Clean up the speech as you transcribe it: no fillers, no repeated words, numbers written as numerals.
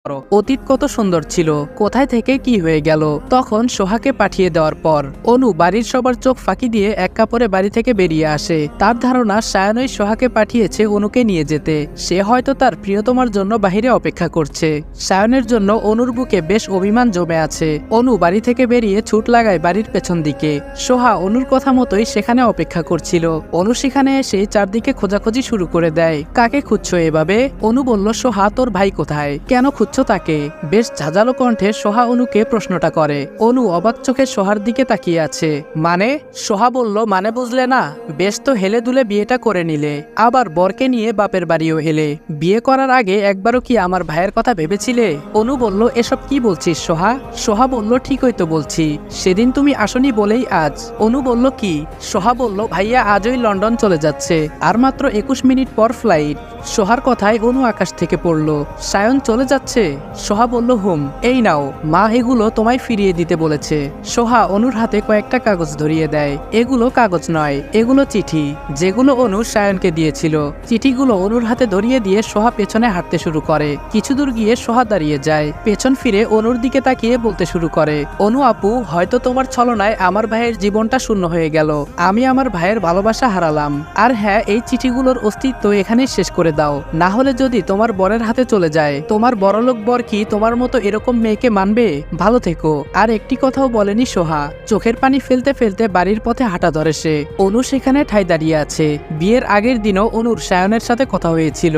অতীত কত সুন্দর ছিল, কোথায় থেকে কি হয়ে গেল। তখন সোহাকে পাঠিয়ে দেওয়ার পর অনু বাড়ির সবার চোখ ফাঁকি দিয়ে এক কাপড়ে বাড়ি থেকে বেরিয়ে আসে। তার ধারণা সায়নই সোহাকে পাঠিয়েছে অনুকে নিয়ে যেতে। সে হয়তো তার প্রিয়তমার জন্য বাহিরে অপেক্ষা করছে। সায়নের জন্য অনুর বুকে বেশ অভিমান জমে আছে। অনু বাড়ি থেকে বেরিয়ে ছুট লাগায় বাড়ির পেছন দিকে। সোহা অনুর কথা মতোই সেখানে অপেক্ষা করছিল। অনু সেখানে এসে চারদিকে খোঁজাখুঁজি শুরু করে দেয়। কাকে খুঁজছো এভাবে? অনু বলল, সোহা তোর ভাই কোথায়, কেন খুঁজছো তাকে? বেশ ঝাঁঝালো কণ্ঠে সোহা অনুকে প্রশ্নটা করে। অনু অবাক চোখে সোহার দিকে তাকিয়ে আছে। মানে? সোহা বলল, মানে বুঝলে না? বেশ তো হেলে দুলে বিয়েটা করে নিলে, আবার বরকে নিয়ে বাপের বাড়িও এলে। বিয়ে করার আগে একবারও কি আমার ভাইয়ের কথা ভেবেছিলে? অনু বলল, এসব কি বলছিস সোহা? সোহা বলল, ঠিকই তো বলছি, সেদিন তুমি আসনি বলেই আজ। অনু বলল, কি? সোহা বলল, ভাইয়া আজই লন্ডন চলে যাচ্ছে, আর মাত্র 21 মিনিট পর ফ্লাইট। সোহার কথায় অনু আকাশ থেকে পড়ল। সায়ন চলে যাচ্ছে? সোহা বলল, হুম। এই নাও মা, এগুলো তোমায় ফিরিয়ে দিতে বলেছে। সোহা অনুর হাতে কয়েকটা কাগজ ধরিয়ে দেয়। এগুলো কাগজ নয়, এগুলো চিঠি, যেগুলো অনু সায়নকে দিয়েছিল। চিঠিগুলো অনুর হাতে ধরিয়ে দিয়ে সোহা পেছনে হাঁটতে শুরু করে। কিছু দূর গিয়ে সোহা দাঁড়িয়ে যায়। পেছন ফিরে অনুর দিকে তাকিয়ে বলতে শুরু করে, অনু আপু, হয়তো তোমার ছলনায় আমার ভাইয়ের জীবনটা শূন্য হয়ে গেল। আমি আমার ভাইয়ের ভালোবাসা হারালাম। আর হ্যাঁ, এই চিঠিগুলোর অস্তিত্ব এখানেই শেষ করে দাও, না হলে যদি তোমার বরের হাতে চলে যায়, তোমার বড়লোক বর কি তোমার মতো এরকম মেয়েকে মানবে? ভালো থেকো। আর একটি কথাও বলেনি সোহা। চোখের পানি ফেলতে ফেলতে বাড়ির পথে হাঁটা ধরে সে। অনু সেখানে ঠায় দাঁড়িয়ে আছে। বিয়ের আগের দিনও অনুর সায়নের সাথে কথা হয়েছিল।